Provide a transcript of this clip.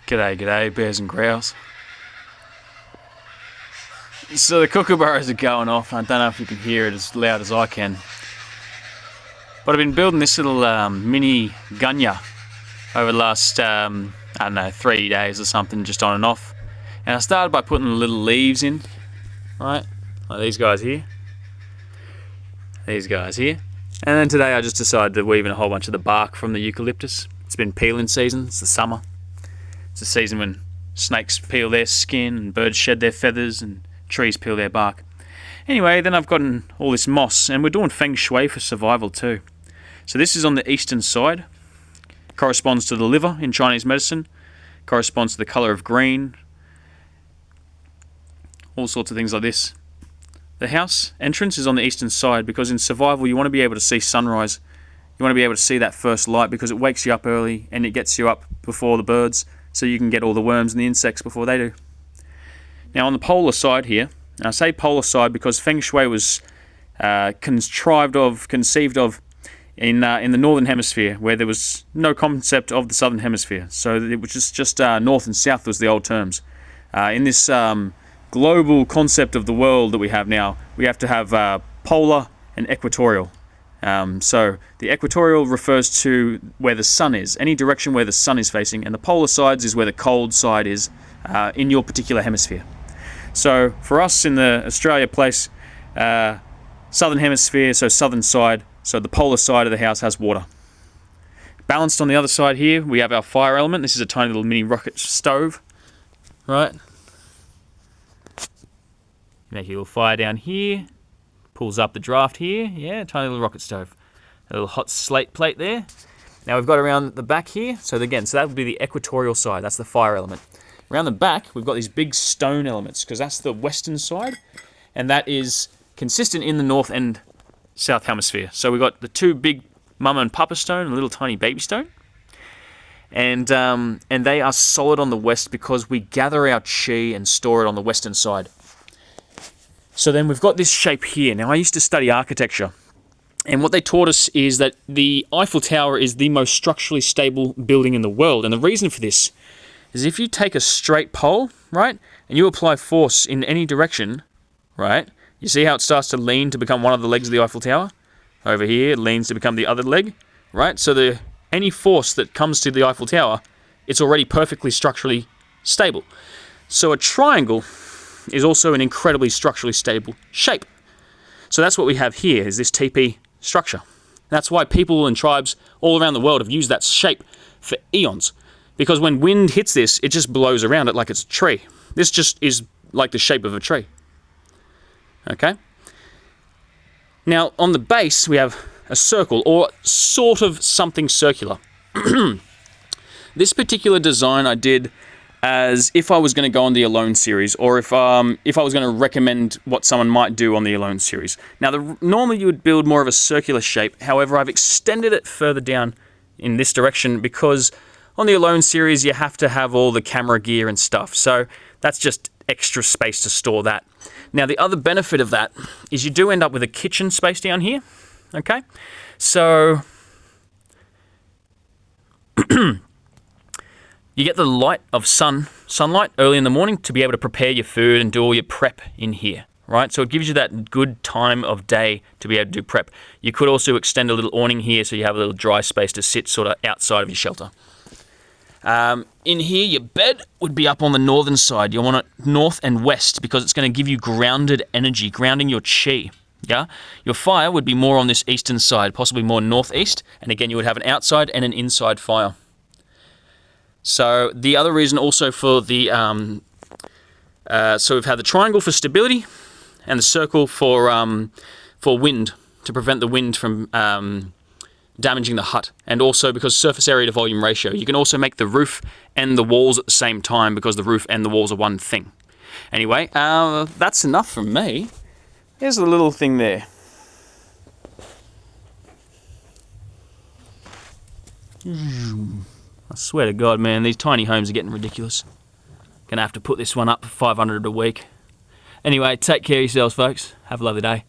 G'day, g'day, bears and grouse. So the kookaburras are going off. I don't know if you can hear it as loud as I can. But I've been building this little mini gunya over the last, I don't know, 3 days or something, just on and off. And I started by putting the little leaves in, right? Like these guys here. These guys here. And then today I just decided to weave in a whole bunch of the bark from the eucalyptus. It's been peeling season, it's the summer. It's the season when snakes peel their skin and birds shed their feathers and trees peel their bark. Anyway, then I've gotten all this moss, and we're doing Feng shui for survival too. So this is on the eastern side, corresponds to the liver in Chinese medicine, corresponds to the colour of green, all sorts of things like this. The house entrance is on the eastern side because in survival you want to be able to see sunrise. You want to be able to see that first light because it wakes you up early and it gets you up before the birds so you can get all the worms and the insects before they do. Now on the polar side here, and I say polar side because Feng Shui was conceived of in the northern hemisphere where there was no concept of the southern hemisphere. So it was just north and south was the old terms. In this global concept of the world that we have now, we have to have polar and equatorial. So the equatorial refers to where the sun is, any direction where the sun is facing, and the polar sides is where the cold side is in your particular hemisphere. So for us in the Australia place, southern hemisphere, so southern side, so the polar side of the house has water. Balanced on the other side here, we have our fire element. This is a tiny little mini rocket stove, right? Make a little fire down here. Pulls up the draft here, yeah, tiny little rocket stove. A little hot slate plate there. Now we've got around the back here, so that would be the equatorial side, that's the fire element. Around the back, we've got these big stone elements, because that's the western side, and that is consistent in the north and south hemisphere. So we've got the two big mama and papa stone and a little tiny baby stone. And they are solid on the west because we gather our chi and store it on the western side. So then we've got this shape here. Now I used to study architecture, and what they taught us is that the Eiffel Tower is the most structurally stable building in the world. And the reason for this is if you take a straight pole, right, and you apply force in any direction, right, you see how it starts to lean to become one of the legs of the Eiffel Tower? Over here, it leans to become the other leg, right? So any force that comes to the Eiffel Tower, it's already perfectly structurally stable. So a triangle is also an incredibly structurally stable shape. So that's what we have here, is this TP structure. That's why people and tribes all around the world have used that shape for eons. Because when wind hits this, it just blows around it like it's a tree. This just is like the shape of a tree. Okay? Now, on the base, we have a circle, or sort of something circular. This particular design I did as if I was going to go on the Alone series, or if I was going to recommend what someone might do on the Alone series. Now, normally you would build more of a circular shape. However, I've extended it further down in this direction because on the Alone series you have to have all the camera gear and stuff. So that's just extra space to store that. Now, the other benefit of that is you do end up with a kitchen space down here. Okay, so you get the light of sunlight early in the morning to be able to prepare your food and do all your prep in here, right? So it gives you that good time of day to be able to do prep. You could also extend a little awning here so you have a little dry space to sit sort of outside of your shelter. In here, your bed would be up on the northern side. You want it north and west because it's going to give you grounded energy, grounding your chi. Yeah, your fire would be more on this eastern side, possibly more northeast, and again you would have an outside and an inside fire. So the other reason also for the so we've had the triangle for stability and the circle for wind, to prevent the wind from damaging the hut, and also because surface area to volume ratio. You can also make the roof and the walls at the same time because the roof and the walls are one thing. Anyway, that's enough from me. Here's a little thing there. I swear to God, man, these tiny homes are getting ridiculous. Gonna have to put this one up for $500 a week. Anyway, take care of yourselves, folks. Have a lovely day.